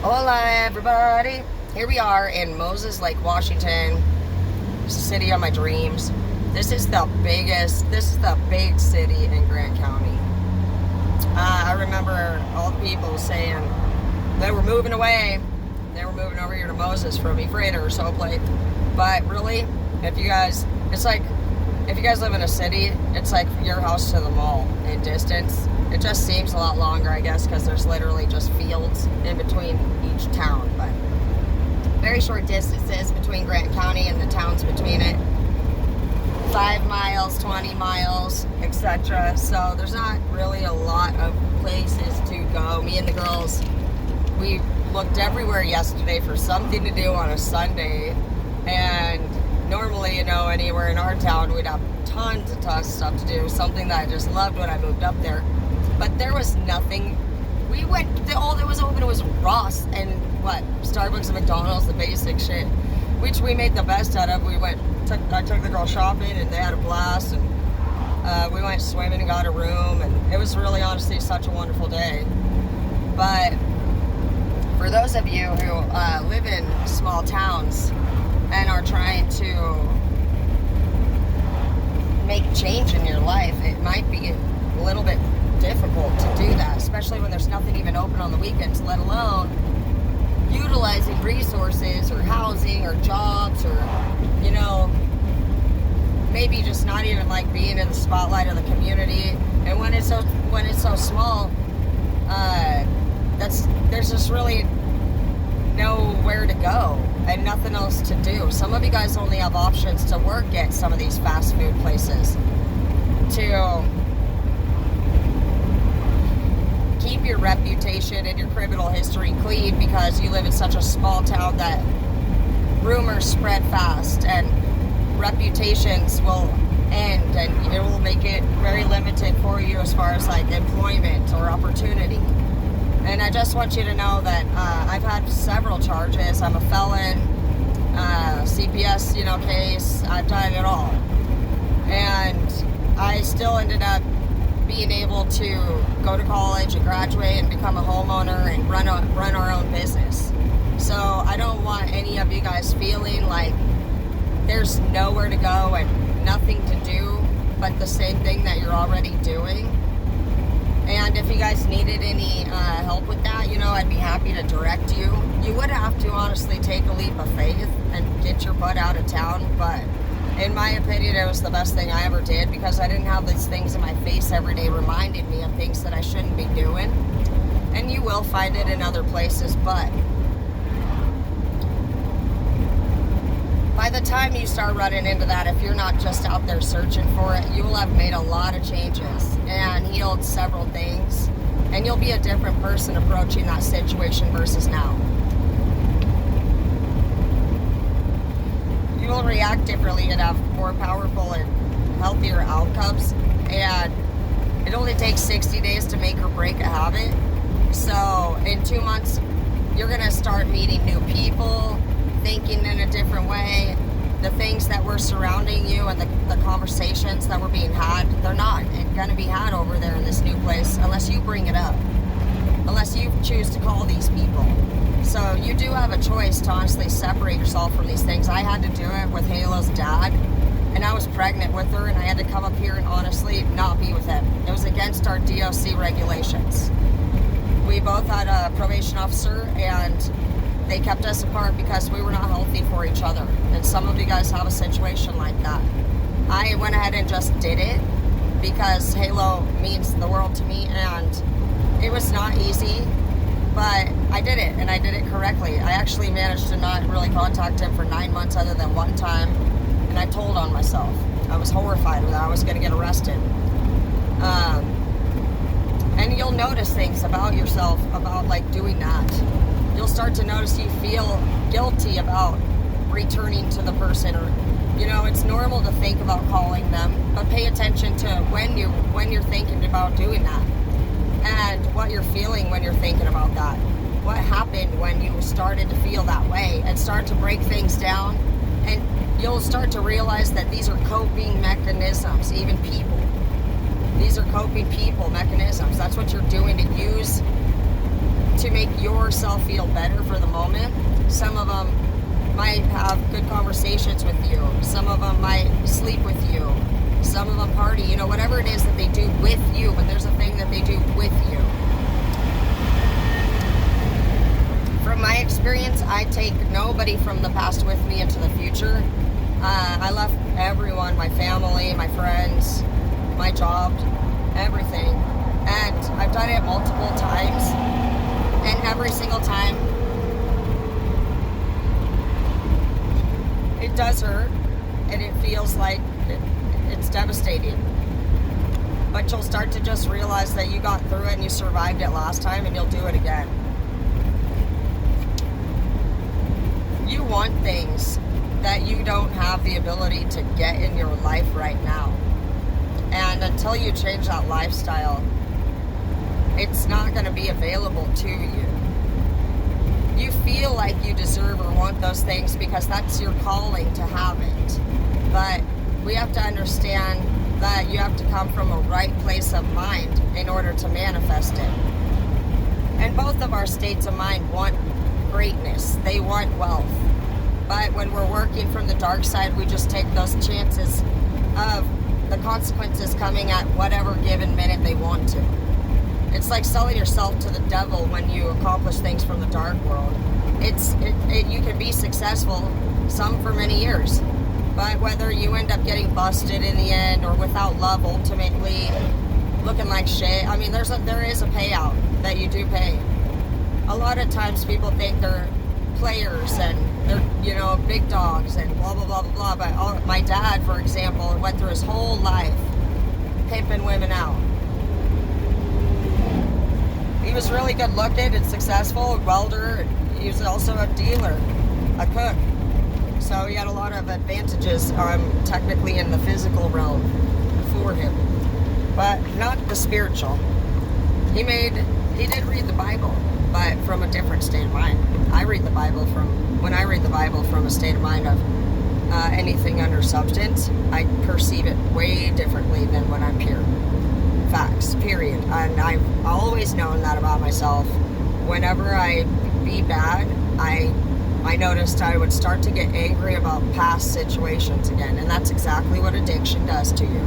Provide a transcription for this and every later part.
Hola, everybody. Here we are in Moses Lake, Washington. It's the city of my dreams. This is the big city in Grant County. I remember all the people saying they were moving away. They were moving over here to Moses from Ephrata or Soplate. But really, it's like, if you guys live in a city, it's like your house to the mall in distance. It just seems a lot longer, I guess, because there's literally just fields in between each town. But very short distances between Grant County and the towns between it. 5 miles, 20 miles, etc. So there's not really a lot of places to go. Me and the girls, we looked everywhere yesterday for something to do on a Sunday. And normally, anywhere in our town, we'd have tons of stuff to do. Something that I just loved when I moved up there. But there was nothing. We went, all that was open was Ross and Starbucks and McDonald's, the basic shit, which we made the best out of. I took the girl shopping and they had a blast, and we went swimming and got a room, and it was really honestly such a wonderful day. But for those of you who live in small towns and are trying to make change in your life, it might be a little bit difficult to do that, especially when there's nothing even open on the weekends, let alone utilizing resources or housing or jobs or maybe just not even like being in the spotlight of the community. And when it's so small, there's just really nowhere to go and nothing else to do. Some of you guys only have options to work at some of these fast food places to keep your reputation and your criminal history clean, because you live in such a small town that rumors spread fast and reputations will end, and it will make it very limited for you as far as like employment or opportunity. And I just want you to know that I've had several charges. I'm a felon, CPS, case. I've done it all, and I still ended up being able to go to college and graduate and become a homeowner and run our own business. So I don't want any of you guys feeling like there's nowhere to go and nothing to do but the same thing that you're already doing. And if you guys needed any help with that, I'd be happy to direct you. You would have to honestly take a leap of faith and get your butt out of town, but in my opinion, it was the best thing I ever did, because I didn't have these things in my face every day reminding me of things that I shouldn't be doing. And you will find it in other places, but by the time you start running into that, if you're not just out there searching for it, you will have made a lot of changes and healed several things, and you'll be a different person approaching that situation versus now. You will react differently and have more powerful and healthier outcomes, and it only takes 60 days to make or break a habit. So in 2 months, you're going to start meeting new people, thinking in a different way. The things that were surrounding you and the conversations that were being had, they're not going to be had over there in this new place unless you bring it up, unless you choose to call these people. So you do have a choice to honestly separate yourself from these things. I had to do it with Halo's dad, and I was pregnant with her, and I had to come up here and honestly not be with him. It was against our DOC regulations. We both had a probation officer, and they kept us apart because we were not healthy for each other. And some of you guys have a situation like that. I went ahead and just did it because Halo means the world to me, and it was not easy, but I did it, and I did it correctly. I actually managed to not really contact him for 9 months other than one time, and I told on myself. I was horrified that I was going to get arrested. And you'll notice things about yourself about like doing that. You'll start to notice you feel guilty about returning to the person, or it's normal to think about calling them, but pay attention to when you're thinking about doing that, and what you're feeling when you're thinking about that. What happened when you started to feel that way, and start to break things down, and you'll start to realize that these are coping mechanisms. Even people, these are coping people mechanisms. That's what you're doing to use to make yourself feel better for the moment. Some of them might have good conversations with you. Some of them might sleep with you. Some of them party. You know, whatever it is that they do with you, but there's a thing that they do with you. From my experience, I take nobody from the past with me into the future. I left everyone, my family, my friends, my job, everything. And I've done it multiple times. And every single time, it does hurt. And it feels like it's devastating. But you'll start to just realize that you got through it and you survived it last time, and you'll do it again. You want things that you don't have the ability to get in your life right now. And until you change that lifestyle, it's not going to be available to you. You feel like you deserve or want those things because that's your calling to have it. But we have to understand that you have to come from a right place of mind in order to manifest it. And both of our states of mind want greatness. They want wealth. But when we're working from the dark side, we just take those chances of the consequences coming at whatever given minute they want to. It's like selling yourself to the devil when you accomplish things from the dark world. You can be successful, some for many years, but whether you end up getting busted in the end or without love ultimately, looking like shit, I mean, there is a payout that you do pay. A lot of times people think they're players and they're, you know, big dogs and blah, blah, blah, blah, blah. But my dad, for example, went through his whole life pimping women out. He was really good looking and successful, a welder. He was also a dealer, a cook. So he had a lot of advantages technically in the physical realm for him, but not the spiritual. He did read the Bible, but from a different state of mind. When I read the Bible from a state of mind of anything under substance, I perceive it way differently than when I'm pure. Facts, period. And I've always known that about myself. Whenever I be bad, I noticed I would start to get angry about past situations again. And that's exactly what addiction does to you.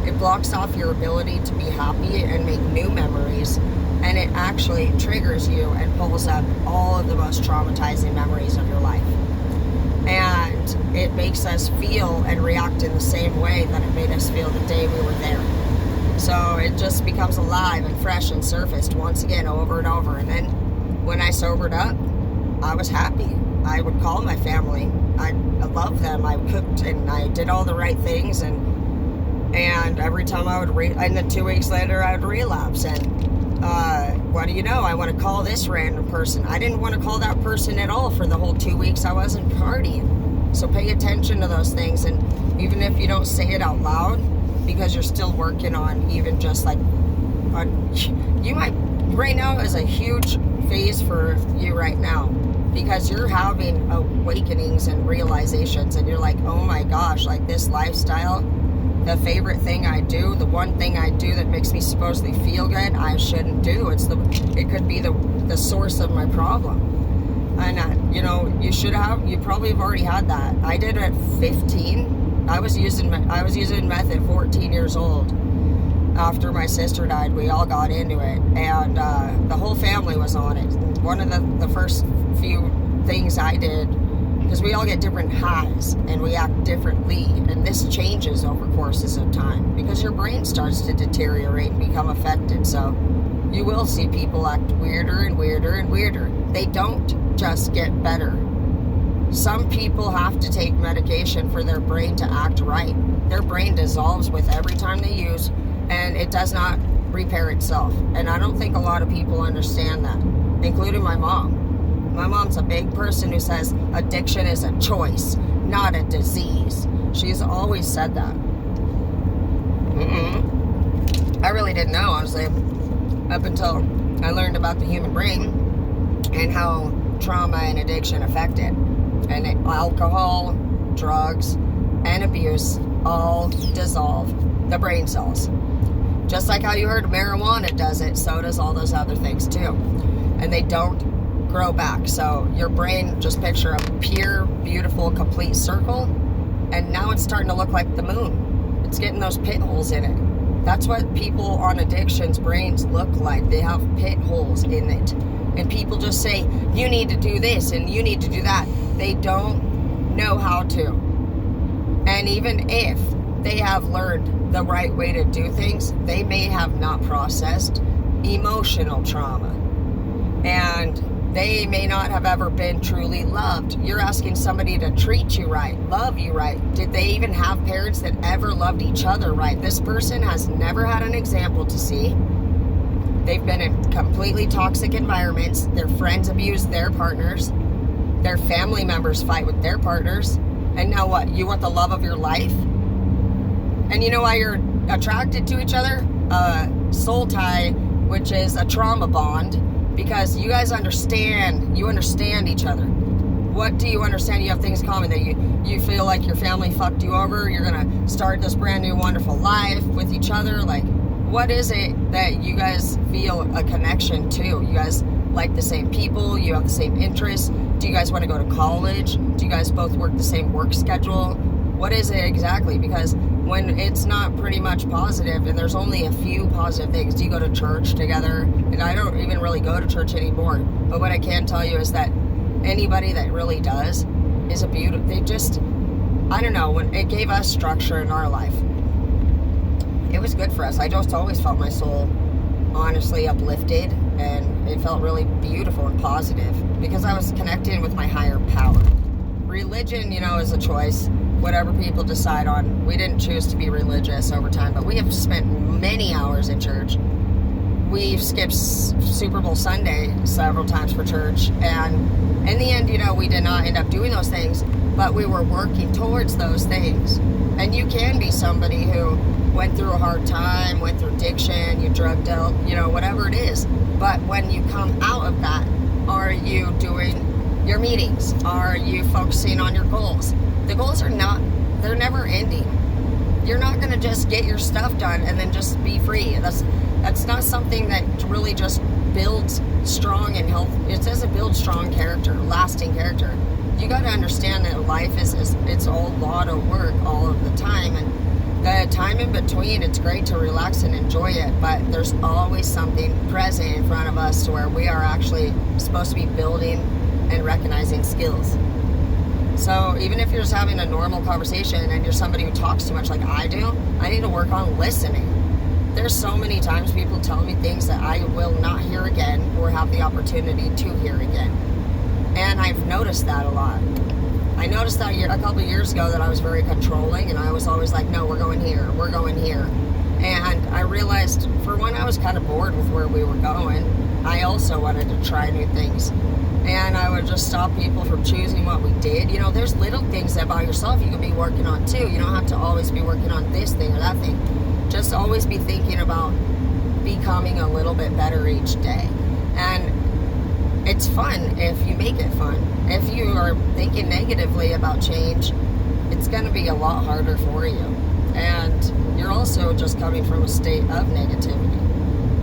It blocks off your ability to be happy and make new memories. And it actually triggers you and pulls up all of the most traumatizing memories of your life. And it makes us feel and react in the same way that it made us feel the day we were there. So it just becomes alive and fresh and surfaced once again over and over. And then when I sobered up, I was happy. I would call my family. I loved them. I cooked and I did all the right things. And every time I would, and then 2 weeks later, I would relapse. And what do you know? I want to call this random person. I didn't want to call that person at all for the whole 2 weeks. I wasn't partying. So pay attention to those things. And even if you don't say it out loud, because you're still working on even just like, you might, right now is a huge phase for you right now. Because you're having awakenings and realizations. And you're like, oh my gosh, like this lifestyle, the favorite thing I do, the one thing I do that makes me supposedly feel good, I shouldn't do. It could be the source of my problem. And you probably have already had that. I did it at 15. I was using meth at 14 years old. After my sister died, we all got into it, and the whole family was on it. One of the first few things I did, because we all get different highs and we act differently, and this changes over courses of time because your brain starts to deteriorate and become affected. So you will see people act weirder and weirder and weirder. They don't just get better. Some people have to take medication for their brain to act right. Their brain dissolves with every time they use, and it does not repair itself. And I don't think a lot of people understand that, including my mom. My mom's a big person who says addiction is a choice, not a disease. She's always said that. I really didn't know, honestly, up until I learned about the human brain and how trauma and addiction affect it. And alcohol, drugs, and abuse all dissolve the brain cells. Just like how you heard marijuana does it, so does all those other things too. and they don't grow back. So your brain, just picture a pure, beautiful, complete circle, and now it's starting to look like the moon. It's getting those pit holes in it. That's what people on addictions brains look like. They have pit holes in it. And people just say, you need to do this and you need to do that. They don't know how to. And even if they have learned the right way to do things, they may have not processed emotional trauma. And they may not have ever been truly loved. You're asking somebody to treat you right, love you right. Did they even have parents that ever loved each other right? This person has never had an example to see. They've been in completely toxic environments. Their friends abuse their partners. Their family members fight with their partners. And now what? You want the love of your life? And you know why you're attracted to each other? Soul tie, which is a trauma bond. Because you guys understand each other. What do you understand? You have things in common, that you feel like your family fucked you over. You're gonna start this brand new wonderful life with each other. Like, what is it that you guys feel a connection to? You guys like the same people, you have the same interests. Do you guys want to go to college? Do you guys both work the same work schedule? What is it exactly? Because when it's not pretty much positive, and there's only a few positive things. Do you go to church together? And I don't even really go to church anymore. But what I can tell you is that anybody that really does is a beautiful, they just, I don't know, when it gave us structure in our life. It was good for us. I just always felt my soul honestly uplifted, and it felt really beautiful and positive because I was connecting with my higher power. Religion, is a choice. Whatever people decide on. We didn't choose to be religious over time, but we have spent many hours in church. We've skipped Super Bowl Sunday several times for church, and in the end, we did not end up doing those things, but we were working towards those things. And you can be somebody who went through a hard time, went through addiction, you drug dealt, whatever it is. But when you come out of that, are you doing your meetings? Are you focusing on your goals? The goals they're never ending. You're not going to just get your stuff done and then just be free. That's not something that really just builds strong and healthy. It doesn't build strong character, lasting character. You got to understand that life is it's a lot of work all of the time, and the time in between, it's great to relax and enjoy it, but there's always something present in front of us to where we are actually supposed to be building and recognizing skills. So even if you're just having a normal conversation and you're somebody who talks too much like I do, I need to work on listening. There's so many times people tell me things that I will not hear again or have the opportunity to hear again. And I've noticed that a lot. I noticed that a couple of years ago that I was very controlling, and I was always like, no, we're going here. And I realized, for one, I was kind of bored with where we were going. I also wanted to try new things. And I would just stop people from choosing what we did. There's little things about yourself you can be working on too. You don't have to always be working on this thing or that thing. Just always be thinking about becoming a little bit better each day. And it's fun if you make it fun. If you are thinking negatively about change, it's going to be a lot harder for you. And you're also just coming from a state of negativity.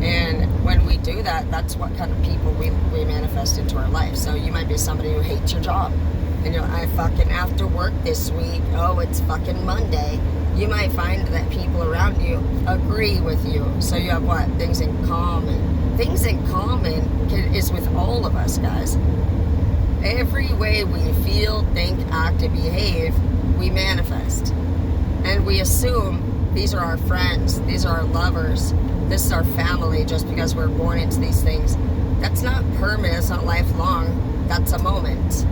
And when we do that, that's what kind of people we manifest into our life. So you might be somebody who hates your job. And I fucking have to work this week. Oh, it's fucking Monday. You might find that people around you agree with you. So you have what? Things in common. Things in common is with all of us, guys. Every way we feel, think, act, and behave, we manifest. And we assume these are our friends. These are our lovers. This is our family just because we're born into these things. That's not permanent. It's not lifelong. That's a moment.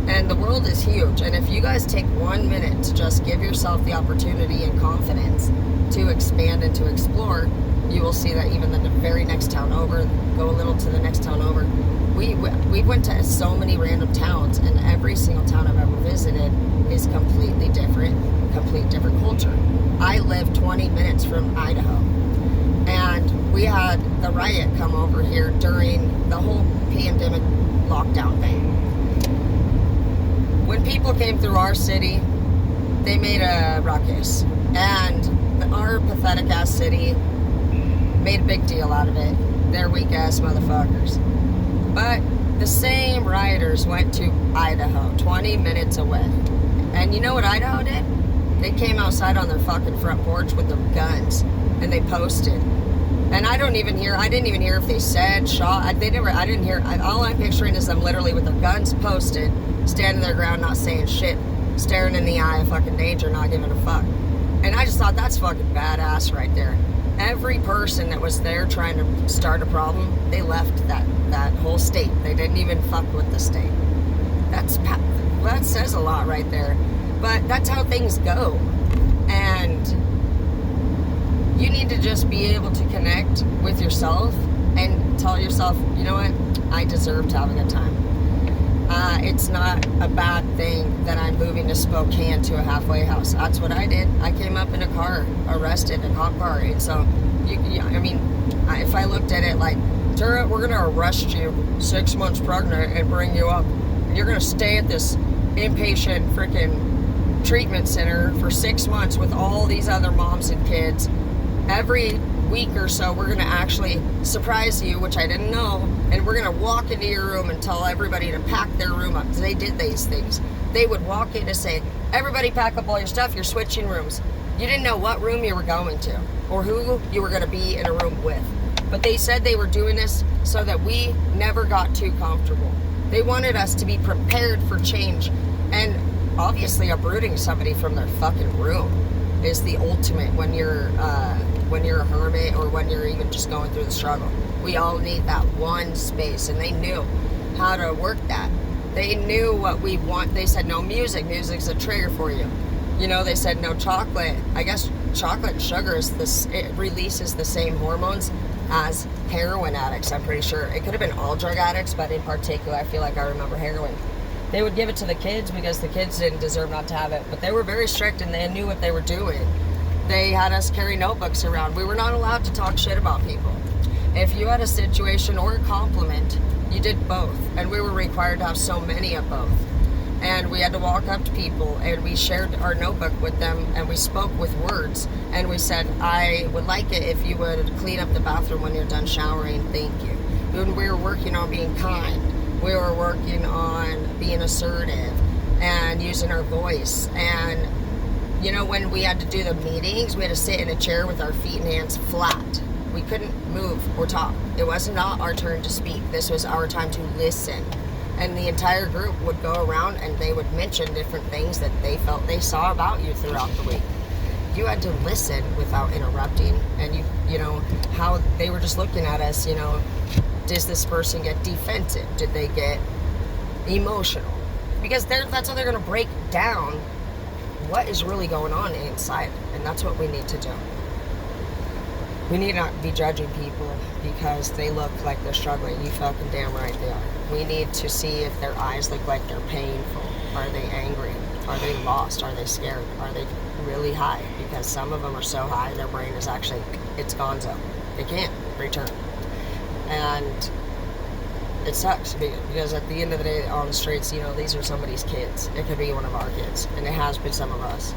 And the world is huge. And if you guys take 1 minute to just give yourself the opportunity and confidence to expand and to explore, you will see that even the very next town over, go a little to the next town over. We went to so many random towns, and every single town I've ever visited is completely different culture. I live 20 minutes from Idaho. And we had the riot come over here during the whole pandemic lockdown thing. When people came through our city, they made a ruckus. And our pathetic ass city made a big deal out of it. They're weak ass motherfuckers. But the same rioters went to Idaho, 20 minutes away. And you know what Idaho did? They came outside on their fucking front porch with their guns, and they posted. And I didn't even hear if they said, shot. I didn't hear. All I'm picturing is them literally with their guns posted, standing their ground, not saying shit, staring in the eye of fucking danger, not giving a fuck. And I just thought, that's fucking badass right there. Every person that was there trying to start a problem, they left that whole state. They didn't even fuck with the state. That says a lot right there. But that's how things go. And you need to just be able to connect with yourself and tell yourself, you know what, I deserve to have a good time. It's not a bad thing that I'm moving to Spokane to a halfway house. That's what I did. I came up in a car, arrested in a cop car. And so, if I looked at it like, Tara, we're going to arrest you 6 months pregnant and bring you up. You're going to stay at this inpatient freaking treatment center for 6 months with all these other moms and kids. Every week or so, we're going to actually surprise you, which I didn't know, and we're going to walk into your room and tell everybody to pack their room up. They did these things. They would walk in to say, everybody pack up all your stuff, you're switching rooms. You didn't know what room you were going to or who you were going to be in a room with. But they said they were doing this so that we never got too comfortable. They wanted us to be prepared for change. And obviously uprooting somebody from their fucking room is the ultimate when you're a hermit or when you're even just going through the struggle. We all need that one space, and they knew how to work that. They knew what we want. They said no music. Music's a trigger for you. You know, they said no chocolate. I guess chocolate and sugar it releases the same hormones as heroin addicts, I'm pretty sure. It could have been all drug addicts, but in particular, I feel like I remember heroin. They would give it to the kids because the kids didn't deserve not to have it, but they were very strict and they knew what they were doing. They had us carry notebooks around. We were not allowed to talk shit about people. If you had a situation or a compliment, you did both, and we were required to have so many of both. And we had to walk up to people, and we shared our notebook with them, and we spoke with words, and we said, I would like it if you would clean up the bathroom when you're done showering, thank you. When we were working on being kind, we were working on being assertive and using our voice. And you know, when we had to do the meetings, we had to sit in a chair with our feet and hands flat. We couldn't move or talk. It was not our turn to speak. This was our time to listen. And the entire group would go around and they would mention different things that they felt they saw about you throughout the week. You had to listen without interrupting. And you know, how they were just looking at us, you know, does this person get defensive? Did they get emotional? Because that's how they're going to break down what is really going on inside. And that's what we need to do. We need not be judging people because they look like they're struggling. You fucking damn right they are. We need to see if their eyes look like they're painful. Are they angry? Are they lost? Are they scared? Are they really high? Because some of them are so high, their brain is actually, it's gonzo. They can't return. And it sucks because at the end of the day on the streets, you know, these are somebody's kids. It could be one of our kids, and it has been some of us.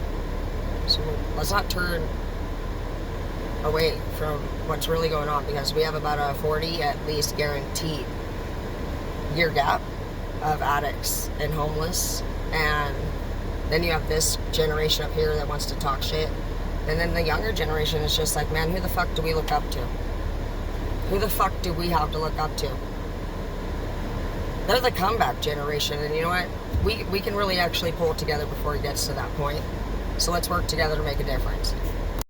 So let's not turn away from what's really going on, because we have about a 40 at least guaranteed year gap of addicts and homeless, and then you have this generation up here that wants to talk shit, and then the younger generation is just like, man, who the fuck do we look up to? Who the fuck do we have to look up to? They're the comeback generation, and you know what? We can really actually pull it together before it gets to that point. So let's work together to make a difference.